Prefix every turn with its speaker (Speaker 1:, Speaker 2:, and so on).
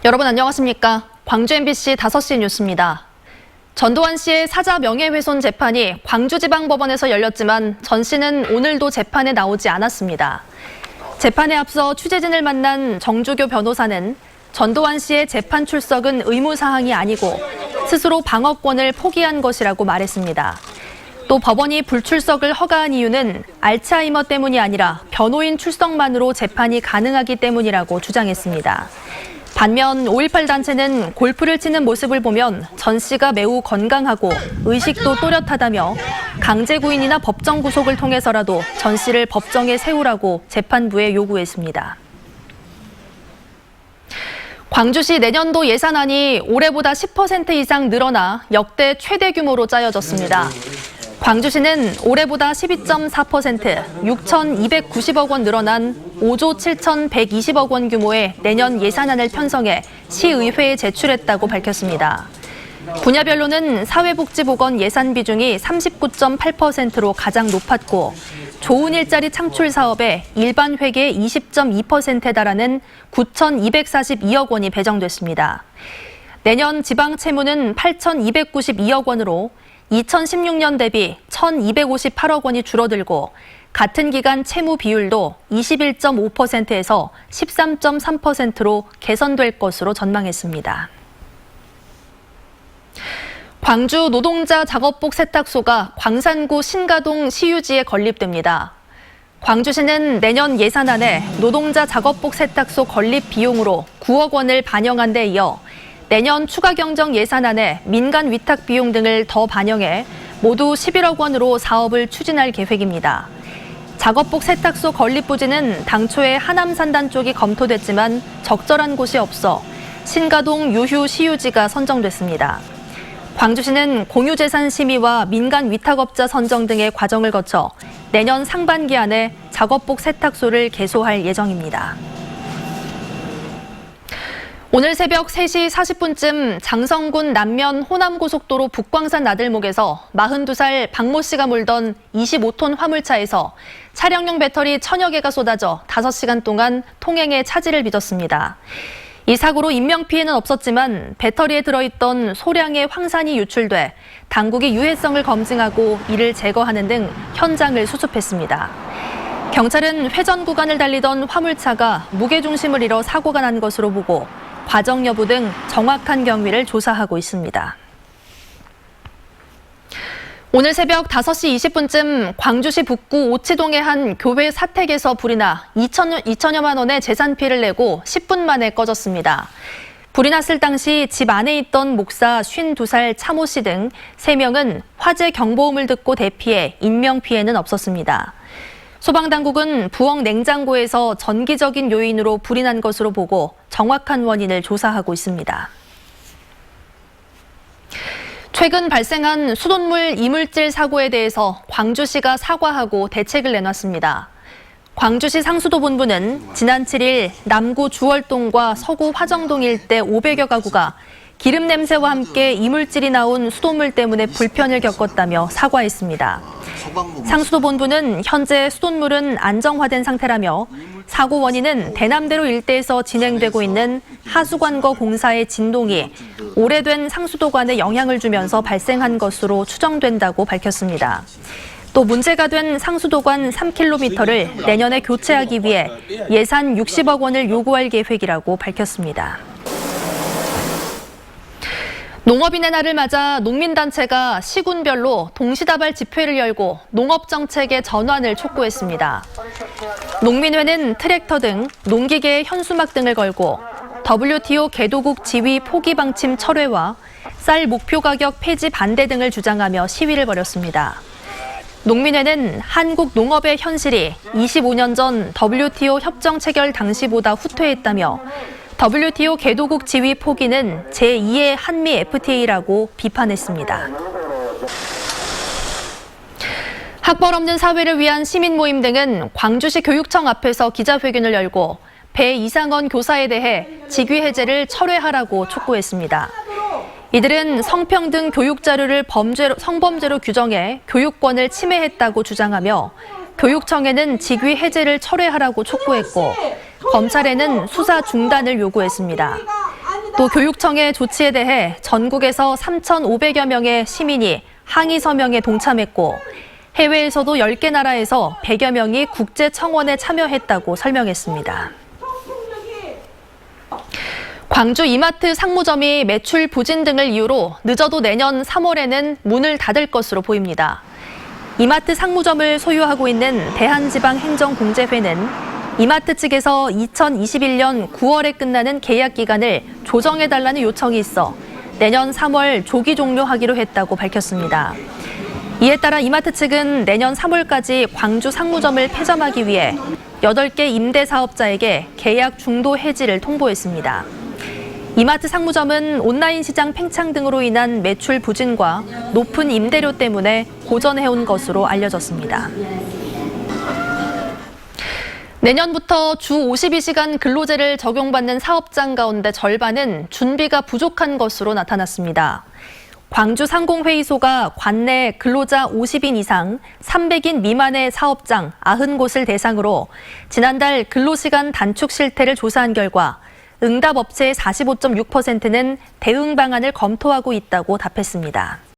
Speaker 1: 여러분 안녕하십니까? 광주 MBC 5시 뉴스입니다. 전두환 씨의 사자 명예훼손 재판이 광주지방법원에서 열렸지만 전 씨는 오늘도 재판에 나오지 않았습니다. 재판에 앞서 취재진을 만난 정주교 변호사는 전두환 씨의 재판 출석은 의무사항이 아니고 스스로 방어권을 포기한 것이라고 말했습니다. 또 법원이 불출석을 허가한 이유는 알츠하이머 때문이 아니라 변호인 출석만으로 재판이 가능하기 때문이라고 주장했습니다. 반면 5.18 단체는 골프를 치는 모습을 보면 전 씨가 매우 건강하고 의식도 또렷하다며 강제 구인이나 법정 구속을 통해서라도 전 씨를 법정에 세우라고 재판부에 요구했습니다. 광주시 내년도 예산안이 올해보다 10% 이상 늘어나 역대 최대 규모로 짜여졌습니다. 광주시는 올해보다 12.4%, 6,290억 원 늘어난 5조 7,120억 원 규모의 내년 예산안을 편성해 시의회에 제출했다고 밝혔습니다. 분야별로는 사회복지보건 예산 비중이 39.8%로 가장 높았고 좋은 일자리 창출 사업에 일반 회계 20.2%에 달하는 9,242억 원이 배정됐습니다. 내년 지방 채무는 8,292억 원으로 2016년 대비 1,258억 원이 줄어들고 같은 기간 채무 비율도 21.5%에서 13.3%로 개선될 것으로 전망했습니다. 광주 노동자 작업복 세탁소가 광산구 신가동 시유지에 건립됩니다. 광주시는 내년 예산안에 노동자 작업복 세탁소 건립 비용으로 9억 원을 반영한 데 이어 내년 추가 경정 예산안에 민간 위탁 비용 등을 더 반영해 모두 11억 원으로 사업을 추진할 계획입니다. 작업복 세탁소 건립 부지는 당초에 하남 산단 쪽이 검토됐지만 적절한 곳이 없어 신가동 유휴 시유지가 선정됐습니다. 광주시는 공유재산 심의와 민간 위탁업자 선정 등의 과정을 거쳐 내년 상반기 안에 작업복 세탁소를 개소할 예정입니다. 오늘 새벽 3시 40분쯤 장성군 남면 호남고속도로 북광산 나들목에서 42살 박모 씨가 몰던 25톤 화물차에서 차량용 배터리 1000여 개가 쏟아져 5시간 동안 통행에 차질을 빚었습니다. 이 사고로 인명피해는 없었지만 배터리에 들어있던 소량의 황산이 유출돼 당국이 유해성을 검증하고 이를 제거하는 등 현장을 수습했습니다. 경찰은 회전 구간을 달리던 화물차가 무게중심을 잃어 사고가 난 것으로 보고 과정 여부 등 정확한 경위를 조사하고 있습니다. 오늘 새벽 5시 20분쯤 광주시 북구 오치동의 한 교회 사택에서 불이 나 2천여만 원의 재산 피해를 내고 10분 만에 꺼졌습니다. 불이 났을 당시 집 안에 있던 목사 52살 차모 씨 등 3명은 화재 경보음을 듣고 대피해 인명피해는 없었습니다. 소방당국은 부엌 냉장고에서 전기적인 요인으로 불이 난 것으로 보고 정확한 원인을 조사하고 있습니다. 최근 발생한 수돗물 이물질 사고에 대해서 광주시가 사과하고 대책을 내놨습니다. 광주시 상수도 본부는 지난 7일 남구 주월동과 서구 화정동 일대 500여 가구가 기름 냄새와 함께 이물질이 나온 수돗물 때문에 불편을 겪었다며 사과했습니다. 상수도 본부는 현재 수돗물은 안정화된 상태라며 사고 원인은 대남대로 일대에서 진행되고 있는 하수관거 공사의 진동이 오래된 상수도관에 영향을 주면서 발생한 것으로 추정된다고 밝혔습니다. 또 문제가 된 상수도관 3km를 내년에 교체하기 위해 예산 60억 원을 요구할 계획이라고 밝혔습니다. 농업인의 날을 맞아 농민단체가 시군별로 동시다발 집회를 열고 농업정책의 전환을 촉구했습니다. 농민회는 트랙터 등 농기계의 현수막 등을 걸고 WTO 개도국 지위 포기 방침 철회와 쌀 목표 가격 폐지 반대 등을 주장하며 시위를 벌였습니다. 농민회는 한국 농업의 현실이 25년 전 WTO 협정 체결 당시보다 후퇴했다며 WTO 개도국 지위 포기는 제2의 한미 FTA라고 비판했습니다. 학벌 없는 사회를 위한 시민 모임 등은 광주시 교육청 앞에서 기자회견을 열고 배 이상원 교사에 대해 직위 해제를 철회하라고 촉구했습니다. 이들은 성평등 교육 자료를 성범죄로 규정해 교육권을 침해했다고 주장하며 교육청에는 직위 해제를 철회하라고 촉구했고 검찰에는 수사 중단을 요구했습니다. 또 교육청의 조치에 대해 전국에서 3,500여 명의 시민이 항의 서명에 동참했고 해외에서도 10개 나라에서 100여 명이 국제청원에 참여했다고 설명했습니다. 광주 이마트 상무점이 매출 부진 등을 이유로 늦어도 내년 3월에는 문을 닫을 것으로 보입니다. 이마트 상무점을 소유하고 있는 대한지방행정공제회는 이마트 측에서 2021년 9월에 끝나는 계약 기간을 조정해달라는 요청이 있어 내년 3월 조기 종료하기로 했다고 밝혔습니다. 이에 따라 이마트 측은 내년 3월까지 광주 상무점을 폐점하기 위해 8개 임대 사업자에게 계약 중도 해지를 통보했습니다. 이마트 상무점은 온라인 시장 팽창 등으로 인한 매출 부진과 높은 임대료 때문에 고전해온 것으로 알려졌습니다. 내년부터 주 52시간 근로제를 적용받는 사업장 가운데 절반은 준비가 부족한 것으로 나타났습니다. 광주 상공회의소가 관내 근로자 50인 이상, 300인 미만의 사업장 90곳을 대상으로 지난달 근로시간 단축 실태를 조사한 결과 응답 업체의 45.6%는 대응 방안을 검토하고 있다고 답했습니다.